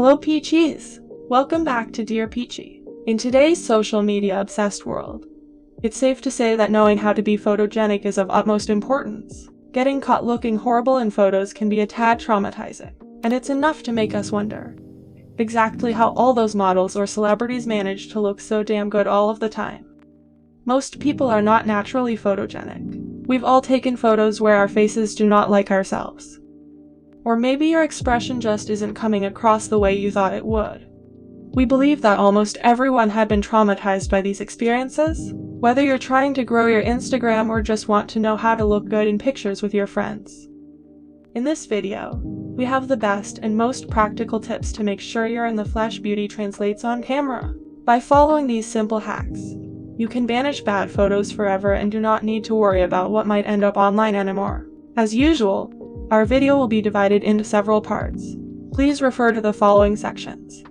Hello Peachies! Welcome back to Dear Peachy. In today's social media obsessed world, it's safe to say that knowing how to be photogenic is of utmost importance. Getting caught looking horrible in photos can be a tad traumatizing, and it's enough to make us wonder exactly how all those models or celebrities manage to look so damn good all of the time. Most people are not naturally photogenic. We've all taken photos where our faces do not like ourselves. Or maybe your expression just isn't coming across the way you thought it would. We believe that almost everyone had been traumatized by these experiences, whether you're trying to grow your Instagram or just want to know how to look good in pictures with your friends. In this video, we have the best and most practical tips to make sure your in the flesh beauty translates on camera. By following these simple hacks, you can banish bad photos forever and do not need to worry about what might end up online anymore. As usual, our video will be divided into several parts. Please refer to the following sections.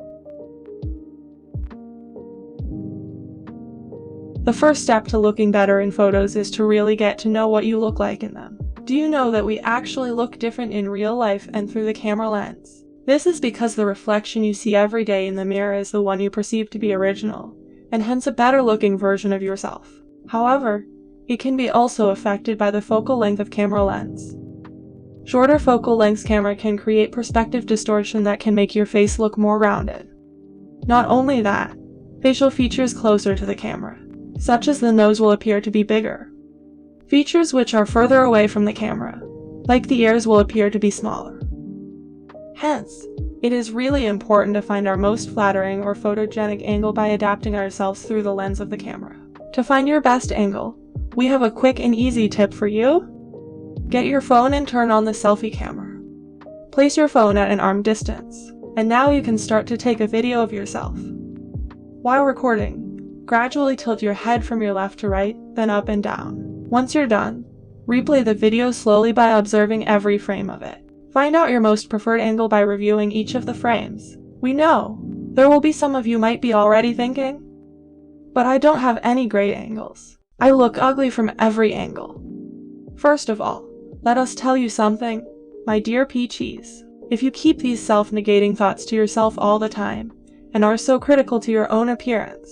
The first step to looking better in photos is to really get to know what you look like in them. Do you know that we actually look different in real life and through the camera lens? This is because the reflection you see every day in the mirror is the one you perceive to be original, and hence a better looking version of yourself. However, it can be also affected by the focal length of camera lens. Shorter focal length camera can create perspective distortion that can make your face look more rounded. Not only that, facial features closer to the camera, such as the nose, will appear to be bigger. Features which are further away from the camera, like the ears, will appear to be smaller. Hence, it is really important to find our most flattering or photogenic angle by adapting ourselves through the lens of the camera. To find your best angle, we have a quick and easy tip for you. Get your phone and turn on the selfie camera. Place your phone at an arm distance, and now you can start to take a video of yourself. While recording, gradually tilt your head from your left to right, then up and down. Once you're done, replay the video slowly by observing every frame of it. Find out your most preferred angle by reviewing each of the frames. We know there will be some of you might be already thinking, but I don't have any great angles. I look ugly from every angle. First of all, let us tell you something, my dear Peachies. If you keep these self-negating thoughts to yourself all the time, and are so critical to your own appearance,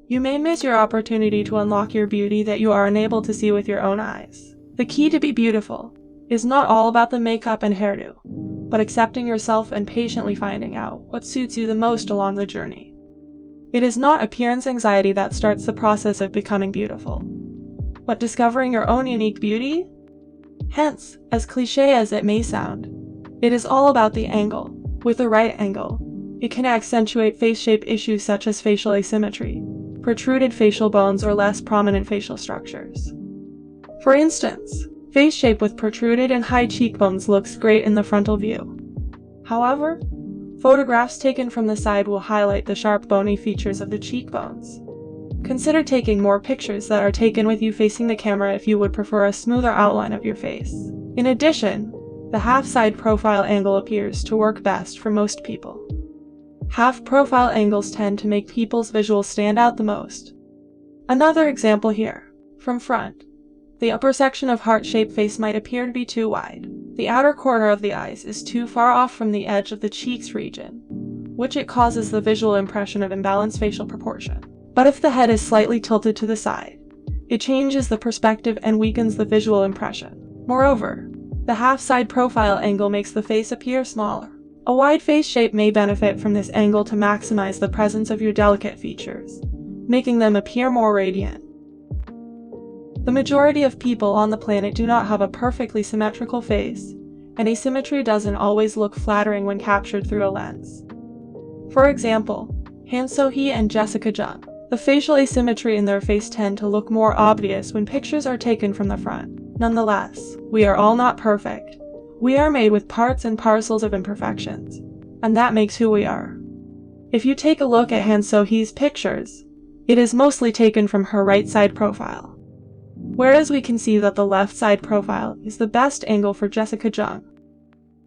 you may miss your opportunity to unlock your beauty that you are unable to see with your own eyes. The key to be beautiful is not all about the makeup and hairdo, but accepting yourself and patiently finding out what suits you the most along the journey. It is not appearance anxiety that starts the process of becoming beautiful, but discovering your own unique beauty. Hence, as cliché as it may sound, it is all about the angle. With the right angle, it can accentuate face shape issues such as facial asymmetry, protruded facial bones, or less prominent facial structures. For instance, face shape with protruded and high cheekbones looks great in the frontal view. However, photographs taken from the side will highlight the sharp bony features of the cheekbones. Consider taking more pictures that are taken with you facing the camera if you would prefer a smoother outline of your face. In addition, the half-side profile angle appears to work best for most people. Half-profile angles tend to make people's visuals stand out the most. Another example here. From front, the upper section of heart-shaped face might appear to be too wide. The outer corner of the eyes is too far off from the edge of the cheeks region, which it causes the visual impression of imbalanced facial proportion. But if the head is slightly tilted to the side, it changes the perspective and weakens the visual impression. Moreover, the half-side profile angle makes the face appear smaller. A wide face shape may benefit from this angle to maximize the presence of your delicate features, making them appear more radiant. The majority of people on the planet do not have a perfectly symmetrical face, and asymmetry doesn't always look flattering when captured through a lens. For example, Han So-hee and Jessica Jung. The facial asymmetry in their face tend to look more obvious when pictures are taken from the front. Nonetheless, we are all not perfect. We are made with parts and parcels of imperfections, and that makes who we are. If you take a look at Han So-hee's pictures, it is mostly taken from her right side profile, whereas we can see that the left side profile is the best angle for Jessica Jung.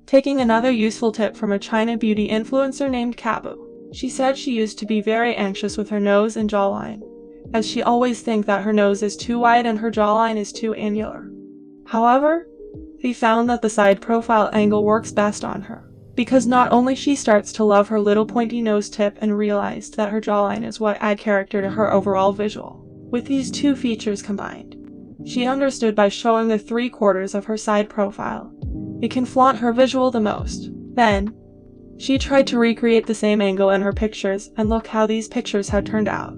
Taking another useful tip from a China beauty influencer named Kabu. She said she used to be very anxious with her nose and jawline, as she always thinks that her nose is too wide and her jawline is too angular. However, he found that the side profile angle works best on her. because not only she starts to love her little pointy nose tip and realized that her jawline is what add character to her overall visual. With these two features combined, she understood by showing the 3/4 of her side profile, it can flaunt her visual the most. Then, she tried to recreate the same angle in her pictures, and look how these pictures had turned out.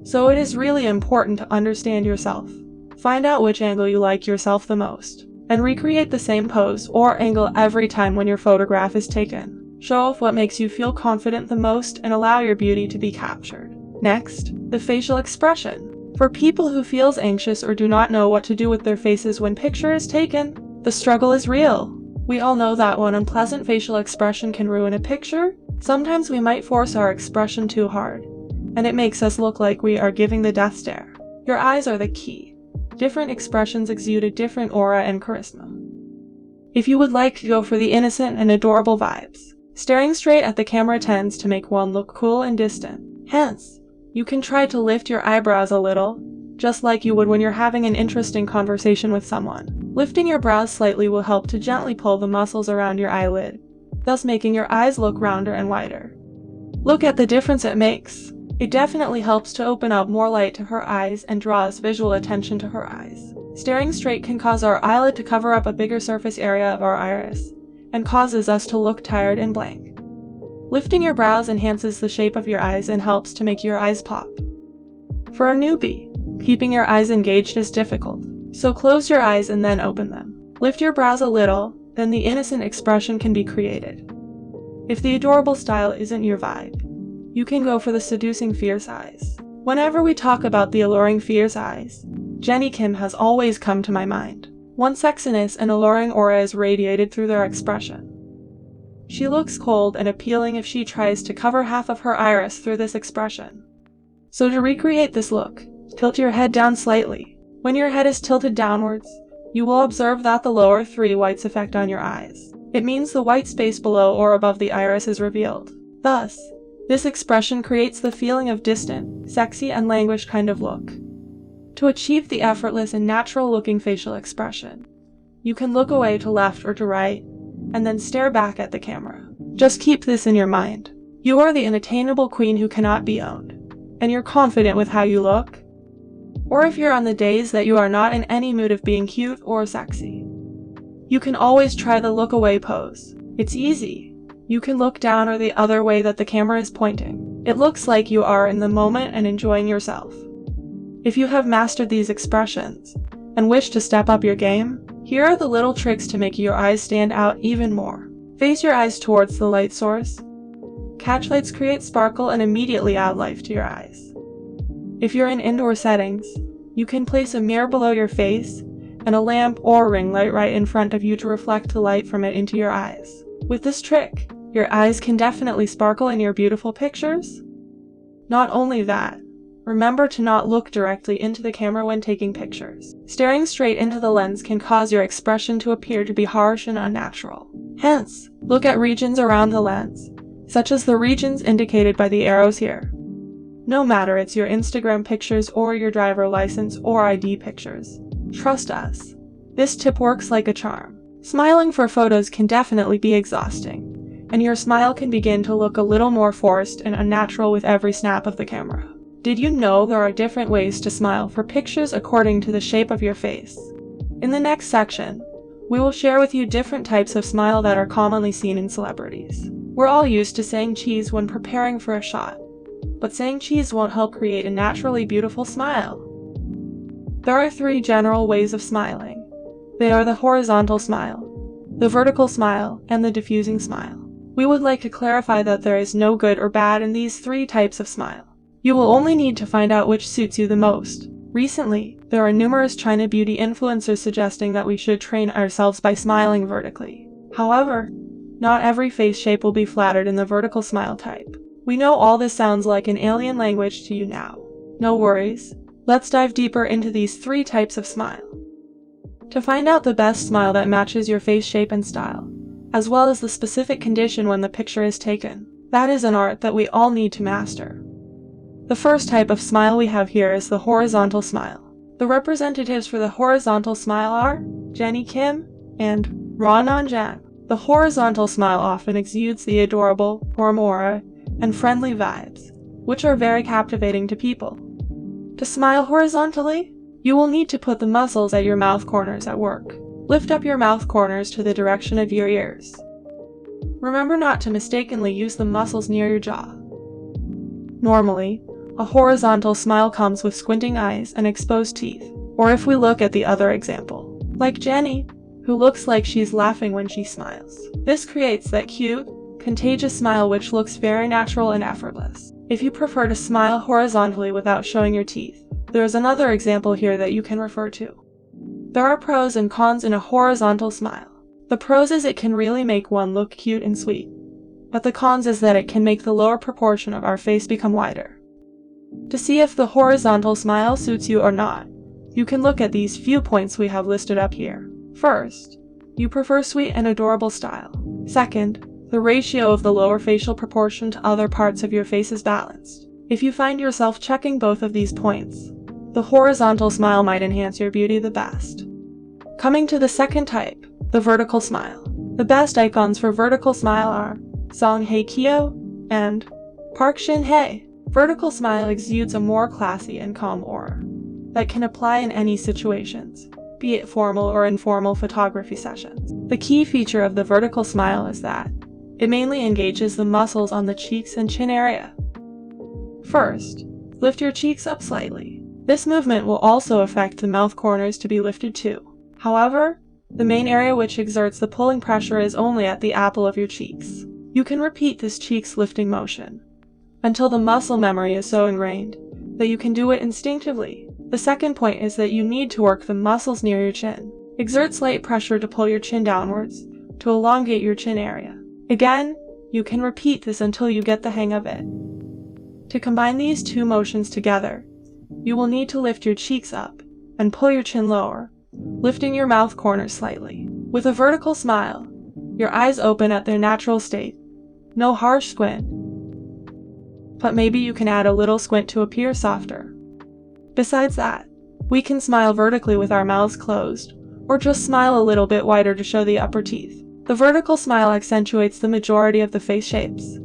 So it is really important to understand yourself. Find out which angle you like yourself the most, and recreate the same pose or angle every time when your photograph is taken. Show off what makes you feel confident the most and allow your beauty to be captured. Next, the facial expression. For people who feels anxious or do not know what to do with their faces when picture is taken, the struggle is real. We all know that one unpleasant facial expression can ruin a picture. Sometimes we might force our expression too hard, and it makes us look like we are giving the death stare. Your eyes are the key. Different expressions exude a different aura and charisma. If you would like to go for the innocent and adorable vibes, staring straight at the camera tends to make one look cool and distant. Hence, you can try to lift your eyebrows a little, just like you would when you're having an interesting conversation with someone. Lifting your brows slightly will help to gently pull the muscles around your eyelid, thus making your eyes look rounder and wider. Look at the difference it makes. It definitely helps to open up more light to her eyes and draws visual attention to her eyes. Staring straight can cause our eyelid to cover up a bigger surface area of our iris, and causes us to look tired and blank. Lifting your brows enhances the shape of your eyes and helps to make your eyes pop. For a newbie, keeping your eyes engaged is difficult, so close your eyes and then open them. Lift your brows a little, then the innocent expression can be created. If the adorable style isn't your vibe, you can go for the seducing fierce eyes. Whenever we talk about the alluring fierce eyes, Jennie Kim has always come to my mind. One sexiness and alluring aura is radiated through their expression. She looks cold and appealing if she tries to cover half of her iris through this expression. So to recreate this look, tilt your head down slightly. When your head is tilted downwards, you will observe that the lower 3 whites effect on your eyes. It means the white space below or above the iris is revealed. Thus, this expression creates the feeling of distant, sexy, and languished kind of look. To achieve the effortless and natural-looking facial expression, you can look away to left or to right, and then stare back at the camera. Just keep this in your mind. You are the unattainable queen who cannot be owned, and you're confident with how you look. Or if you're on the days that you are not in any mood of being cute or sexy, you can always try the look away pose. It's easy. You can look down or the other way that the camera is pointing. It looks like you are in the moment and enjoying yourself. If you have mastered these expressions and wish to step up your game, here are the little tricks to make your eyes stand out even more. Face your eyes towards the light source. Catch lights create sparkle and immediately add life to your eyes. If you're in indoor settings, you can place a mirror below your face and a lamp or ring light right in front of you to reflect the light from it into your eyes. With this trick, your eyes can definitely sparkle in your beautiful pictures. Not only that, remember to not look directly into the camera when taking pictures. Staring straight into the lens can cause your expression to appear to be harsh and unnatural. Hence, look at regions around the lens, such as the regions indicated by the arrows here. No matter it's your Instagram pictures or your driver license or ID pictures. Trust us, this tip works like a charm. Smiling for photos can definitely be exhausting, and your smile can begin to look a little more forced and unnatural with every snap of the camera. Did you know there are different ways to smile for pictures according to the shape of your face? In the next section, we will share with you different types of smile that are commonly seen in celebrities. We're all used to saying cheese when preparing for a shot, but saying cheese won't help create a naturally beautiful smile. There are 3 general ways of smiling. They are the horizontal smile, the vertical smile, and the diffusing smile. We would like to clarify that there is no good or bad in these 3 types of smile. You will only need to find out which suits you the most. Recently, there are numerous China beauty influencers suggesting that we should train ourselves by smiling vertically. However, not every face shape will be flattered in the vertical smile type. We know all this sounds like an alien language to you now. No worries, let's dive deeper into these 3 types of smile. To find out the best smile that matches your face shape and style, as well as the specific condition when the picture is taken, that is an art that we all need to master. The first type of smile we have here is the horizontal smile. The representatives for the horizontal smile are Jennie Kim and Ra Nanjiang. The horizontal smile often exudes the adorable, warm aura, and friendly vibes, which are very captivating to people. To smile horizontally, you will need to put the muscles at your mouth corners at work. Lift up your mouth corners to the direction of your ears. Remember not to mistakenly use the muscles near your jaw. Normally, a horizontal smile comes with squinting eyes and exposed teeth. Or if we look at the other example, like Jenny, who looks like she's laughing when she smiles. This creates that cute, contagious smile which looks very natural and effortless. If you prefer to smile horizontally without showing your teeth, there is another example here that you can refer to. There are pros and cons in a horizontal smile. The pros is it can really make one look cute and sweet, but the cons is that it can make the lower proportion of our face become wider. To see if the horizontal smile suits you or not, you can look at these few points we have listed up here. First, you prefer sweet and adorable style. Second, the ratio of the lower facial proportion to other parts of your face is balanced. If you find yourself checking both of these points, the horizontal smile might enhance your beauty the best. Coming to the second type, the vertical smile. The best icons for vertical smile are Song Hye Kyo and Park Shin Hye. Vertical smile exudes a more classy and calm aura that can apply in any situations, be it formal or informal photography sessions. The key feature of the vertical smile is that it mainly engages the muscles on the cheeks and chin area. First, lift your cheeks up slightly. This movement will also affect the mouth corners to be lifted too. However, the main area which exerts the pulling pressure is only at the apple of your cheeks. You can repeat this cheeks lifting motion until the muscle memory is so ingrained that you can do it instinctively. The second point is that you need to work the muscles near your chin. Exert slight pressure to pull your chin downwards to elongate your chin area. Again, you can repeat this until you get the hang of it. To combine these two motions together, you will need to lift your cheeks up and pull your chin lower, lifting your mouth corners slightly. With a vertical smile, your eyes open at their natural state. No harsh squint, but maybe you can add a little squint to appear softer. Besides that, we can smile vertically with our mouths closed, or just smile a little bit wider to show the upper teeth. The vertical smile accentuates the majority of the face shapes.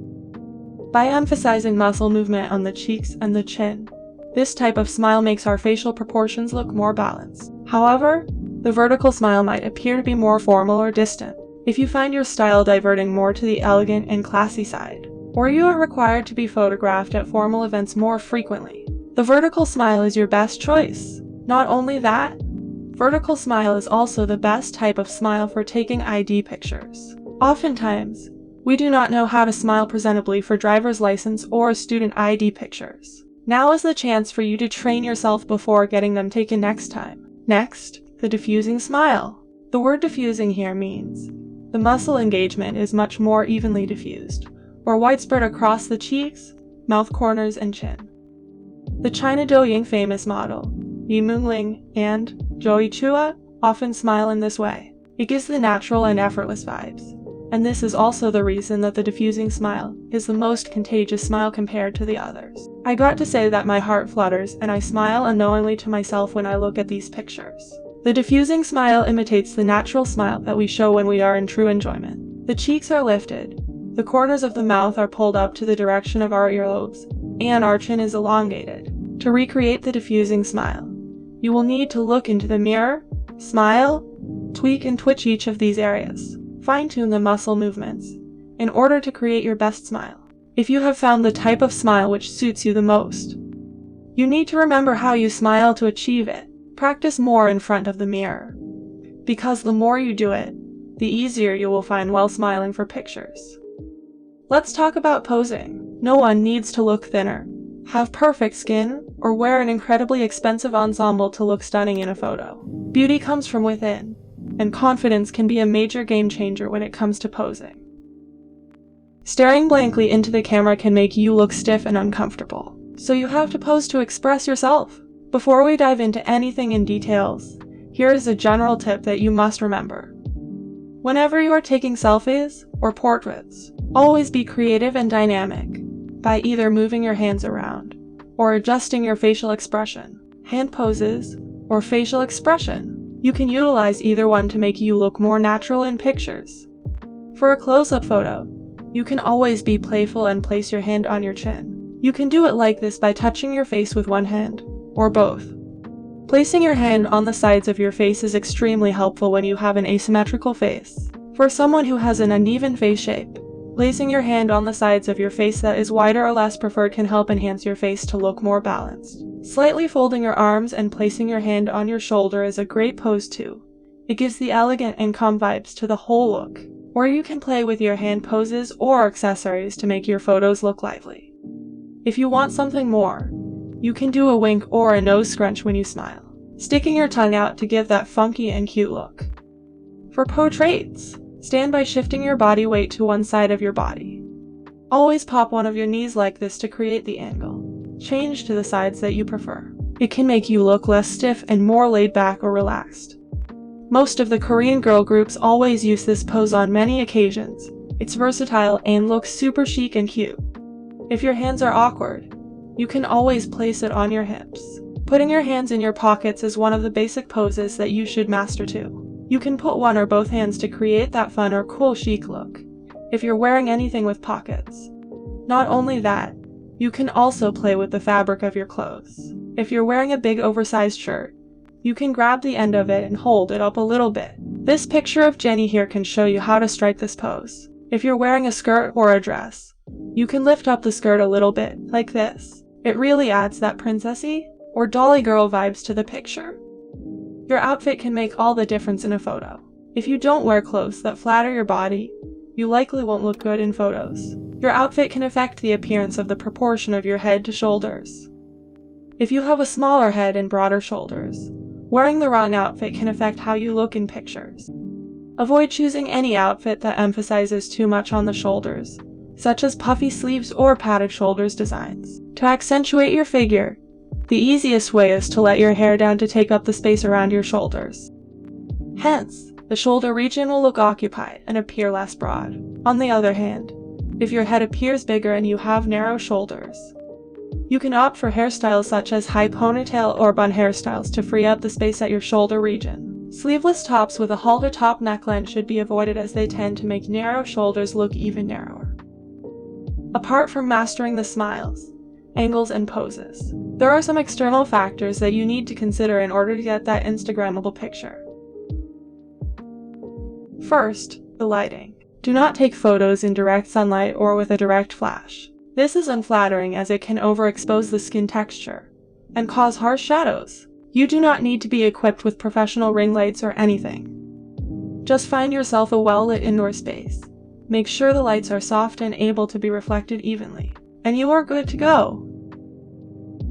By emphasizing muscle movement on the cheeks and the chin, this type of smile makes our facial proportions look more balanced. However, the vertical smile might appear to be more formal or distant. If you find your style diverting more to the elegant and classy side, or you are required to be photographed at formal events more frequently, the vertical smile is your best choice. Not only that, vertical smile is also the best type of smile for taking ID pictures. Oftentimes, we do not know how to smile presentably for driver's license or student ID pictures. Now is the chance for you to train yourself before getting them taken next time. Next, the diffusing smile. The word diffusing here means the muscle engagement is much more evenly diffused, or widespread across the cheeks, mouth corners, and chin. The China Douying famous model, Yi Mingling and Joey Chua, often smile in this way. It gives the natural and effortless vibes, and this is also the reason that the diffusing smile is the most contagious smile compared to the others. I got to say that my heart flutters and I smile unknowingly to myself when I look at these pictures. The diffusing smile imitates the natural smile that we show when we are in true enjoyment. The cheeks are lifted, the corners of the mouth are pulled up to the direction of our earlobes, and our chin is elongated. To recreate the diffusing smile, you will need to look into the mirror, smile, tweak and twitch each of these areas. Fine-tune the muscle movements in order to create your best smile. If you have found the type of smile which suits you the most, you need to remember how you smile to achieve it. Practice more in front of the mirror, because the more you do it, the easier you will find while smiling for pictures. Let's talk about posing. No one needs to look thinner, have perfect skin, or wear an incredibly expensive ensemble to look stunning in a photo. Beauty comes from within, and confidence can be a major game changer when it comes to posing. Staring blankly into the camera can make you look stiff and uncomfortable, so you have to pose to express yourself. Before we dive into anything in details, here is a general tip that you must remember. Whenever you are taking selfies or portraits, always be creative and dynamic by either moving your hands around or adjusting your facial expression. Hand poses or facial expression. You can utilize either one to make you look more natural in pictures. For a close-up photo, you can always be playful and place your hand on your chin. You can do it like this by touching your face with one hand, or both. Placing your hand on the sides of your face is extremely helpful when you have an asymmetrical face. For someone who has an uneven face shape, placing your hand on the sides of your face that is wider or less preferred can help enhance your face to look more balanced. Slightly folding your arms and placing your hand on your shoulder is a great pose too. It gives the elegant and calm vibes to the whole look. Or you can play with your hand poses or accessories to make your photos look lively. If you want something more, you can do a wink or a nose scrunch when you smile, sticking your tongue out to give that funky and cute look. For portraits, stand by shifting your body weight to one side of your body. Always pop one of your knees like this to create the angle. Change to the sides that you prefer. It can make you look less stiff and more laid back or relaxed. Most of the Korean girl groups always use this pose on many occasions. It's versatile and looks super chic and cute. If your hands are awkward, you can always place it on your hips. Putting your hands in your pockets is one of the basic poses that you should master too. You can put one or both hands to create that fun or cool chic look, if you're wearing anything with pockets. Not only that, you can also play with the fabric of your clothes. If you're wearing a big oversized shirt, you can grab the end of it and hold it up a little bit. This picture of Jenny here can show you how to strike this pose. If you're wearing a skirt or a dress, you can lift up the skirt a little bit, like this. It really adds that princessy or dolly girl vibes to the picture. Your outfit can make all the difference in a photo. If you don't wear clothes that flatter your body, you likely won't look good in photos. Your outfit can affect the appearance of the proportion of your head to shoulders. If you have a smaller head and broader shoulders, wearing the wrong outfit can affect how you look in pictures. Avoid choosing any outfit that emphasizes too much on the shoulders, such as puffy sleeves or padded shoulders designs. To accentuate your figure, the easiest way is to let your hair down to take up the space around your shoulders. Hence, the shoulder region will look occupied and appear less broad. On the other hand, if your head appears bigger and you have narrow shoulders, you can opt for hairstyles such as high ponytail or bun hairstyles to free up the space at your shoulder region. Sleeveless tops with a halter top neckline should be avoided as they tend to make narrow shoulders look even narrower. Apart from mastering the smiles, angles, and poses, there are some external factors that you need to consider in order to get that Instagrammable picture. First, the lighting. Do not take photos in direct sunlight or with a direct flash. This is unflattering as it can overexpose the skin texture and cause harsh shadows. You do not need to be equipped with professional ring lights or anything. Just find yourself a well-lit indoor space. Make sure the lights are soft and able to be reflected evenly, and you are good to go.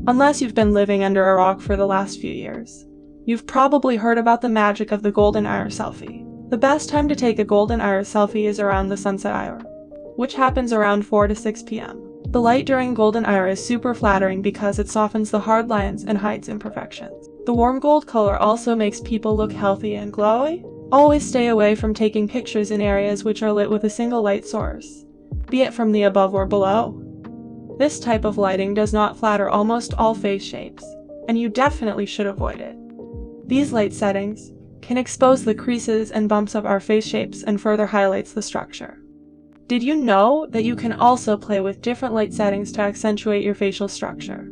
Unless you've been living under a rock for the last few years, you've probably heard about the magic of the golden hour selfie. The best time to take a golden hour selfie is around the sunset hour, which happens around 4 to 6 p.m. The light during golden hour is super flattering because it softens the hard lines and hides imperfections. The warm gold color also makes people look healthy and glowy. Always stay away from taking pictures in areas which are lit with a single light source, be it from the above or below. This type of lighting does not flatter almost all face shapes, and you definitely should avoid it. These light settings can expose the creases and bumps of our face shapes and further highlights the structure. Did you know that you can also play with different light settings to accentuate your facial structure?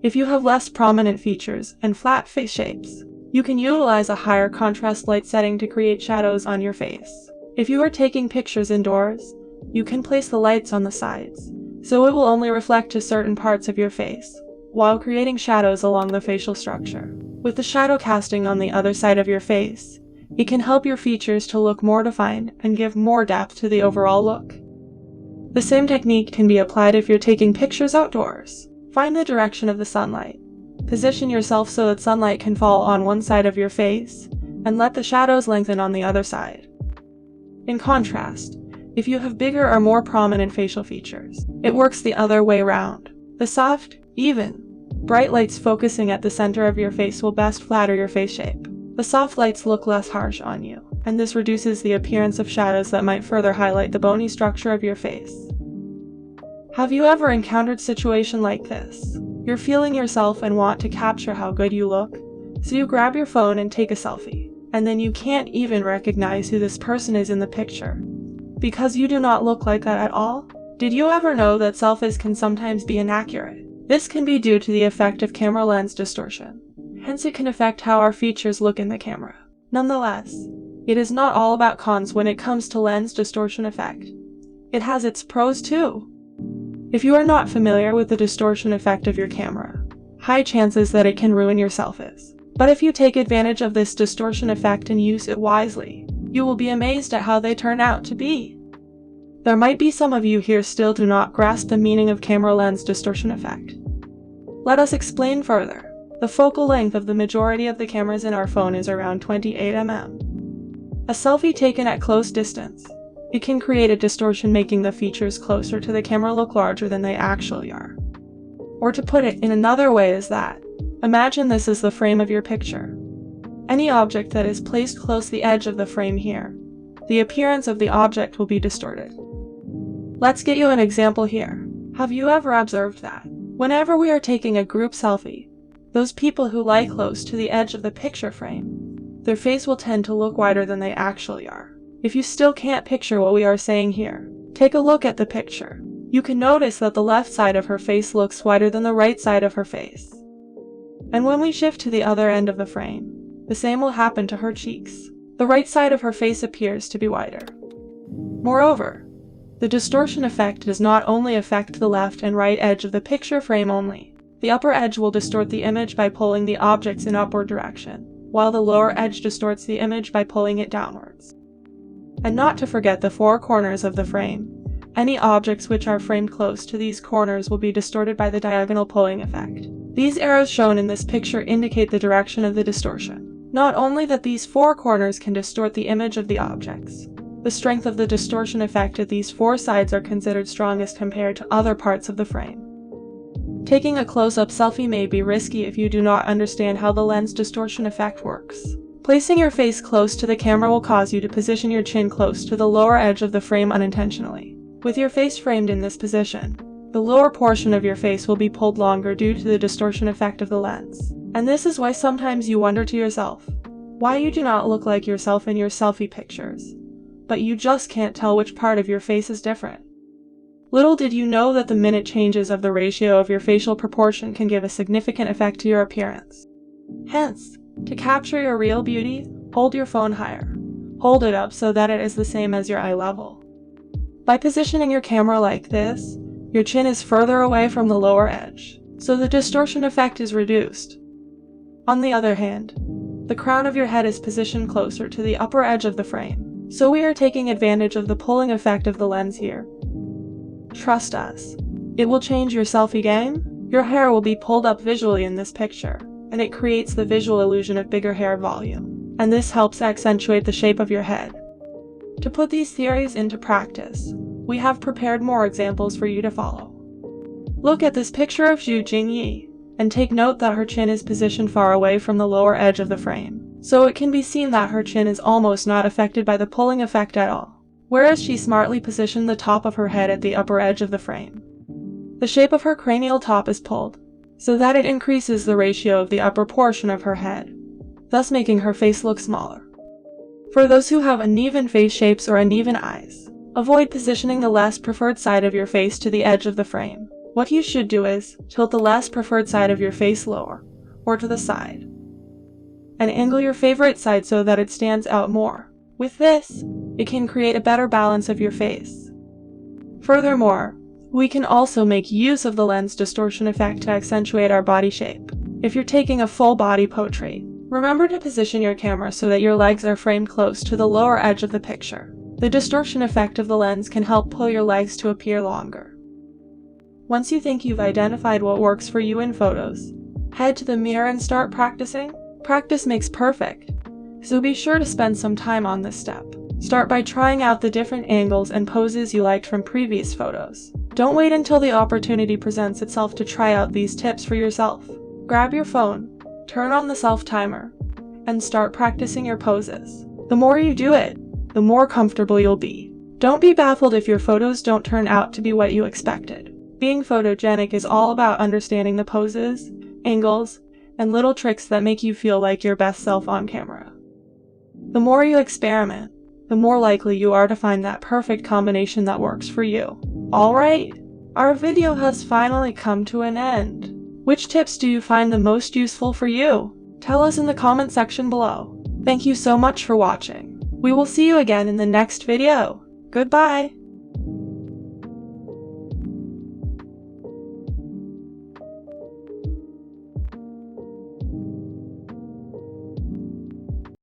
If you have less prominent features and flat face shapes, you can utilize a higher contrast light setting to create shadows on your face. If you are taking pictures indoors, you can place the lights on the sides, so it will only reflect to certain parts of your face, while creating shadows along the facial structure. With the shadow casting on the other side of your face, it can help your features to look more defined and give more depth to the overall look. The same technique can be applied if you're taking pictures outdoors. Find the direction of the sunlight. Position yourself so that sunlight can fall on one side of your face, and let the shadows lengthen on the other side. In contrast, if you have bigger or more prominent facial features, it works the other way around. The soft, even, bright lights focusing at the center of your face will best flatter your face shape. The soft lights look less harsh on you, and this reduces the appearance of shadows that might further highlight the bony structure of your face. Have you ever encountered a situation like this? You're feeling yourself and want to capture how good you look, so you grab your phone and take a selfie, and then you can't even recognize who this person is in the picture. because you do not look like that at all? Did you ever know that selfies can sometimes be inaccurate? This can be due to the effect of camera lens distortion. Hence, it can affect how our features look in the camera. Nonetheless, it is not all about cons when it comes to lens distortion effect. It has its pros too. If you are not familiar with the distortion effect of your camera, high chances that it can ruin your selfies. But if you take advantage of this distortion effect and use it wisely, you will be amazed at how they turn out to be. There might be some of you here still do not grasp the meaning of camera lens distortion effect. Let us explain further. The focal length of the majority of the cameras in our phone is around 28 mm. A selfie taken at close distance, it can create a distortion, making the features closer to the camera look larger than they actually are. Or to put it in another way is that, imagine this is the frame of your picture. Any object that is placed close to the edge of the frame here, the appearance of the object will be distorted. Let's get you an example here. Have you ever observed that, whenever we are taking a group selfie, those people who lie close to the edge of the picture frame, their face will tend to look wider than they actually are. If you still can't picture what we are saying here, take a look at the picture. You can notice that the left side of her face looks wider than the right side of her face. And when we shift to the other end of the frame, the same will happen to her cheeks. The right side of her face appears to be wider. Moreover, the distortion effect does not only affect the left and right edge of the picture frame only. The upper edge will distort the image by pulling the objects in upward direction, while the lower edge distorts the image by pulling it downwards. And not to forget the four corners of the frame. Any objects which are framed close to these corners will be distorted by the diagonal pulling effect. These arrows shown in this picture indicate the direction of the distortion. Not only that these four corners can distort the image of the objects, the strength of the distortion effect at these four sides are considered strongest compared to other parts of the frame. Taking a close-up selfie may be risky if you do not understand how the lens distortion effect works. Placing your face close to the camera will cause you to position your chin close to the lower edge of the frame unintentionally. With your face framed in this position, the lower portion of your face will be pulled longer due to the distortion effect of the lens. And this is why sometimes you wonder to yourself, why you do not look like yourself in your selfie pictures, but you just can't tell which part of your face is different. Little did you know that the minute changes of the ratio of your facial proportion can give a significant effect to your appearance. Hence, to capture your real beauty, hold your phone higher. Hold it up so that it is the same as your eye level. By positioning your camera like this, your chin is further away from the lower edge, so the distortion effect is reduced. On the other hand, the crown of your head is positioned closer to the upper edge of the frame, so we are taking advantage of the pulling effect of the lens here. Trust us, it will change your selfie game. Your hair will be pulled up visually in this picture, and it creates the visual illusion of bigger hair volume, and this helps accentuate the shape of your head. To put these theories into practice, we have prepared more examples for you to follow. Look at this picture of Zhu Jingyi, and take note that her chin is positioned far away from the lower edge of the frame, so it can be seen that her chin is almost not affected by the pulling effect at all, whereas she smartly positioned the top of her head at the upper edge of the frame. The shape of her cranial top is pulled, so that it increases the ratio of the upper portion of her head, thus making her face look smaller. For those who have uneven face shapes or uneven eyes, avoid positioning the less preferred side of your face to the edge of the frame. What you should do is tilt the less preferred side of your face lower, or to the side, and angle your favorite side so that it stands out more. With this, it can create a better balance of your face. Furthermore, we can also make use of the lens distortion effect to accentuate our body shape. If you're taking a full body portrait, remember to position your camera so that your legs are framed close to the lower edge of the picture. The distortion effect of the lens can help pull your legs to appear longer. Once you think you've identified what works for you in photos, head to the mirror and start practicing. Practice makes perfect, so be sure to spend some time on this step. Start by trying out the different angles and poses you liked from previous photos. Don't wait until the opportunity presents itself to try out these tips for yourself. Grab your phone, turn on the self-timer, and start practicing your poses. The more you do it, the more comfortable you'll be. Don't be baffled if your photos don't turn out to be what you expected. Being photogenic is all about understanding the poses, angles, and little tricks that make you feel like your best self on camera. The more you experiment, the more likely you are to find that perfect combination that works for you. Alright, our video has finally come to an end. Which tips do you find the most useful for you? Tell us in the comment section below. Thank you so much for watching. We will see you again in the next video. Goodbye!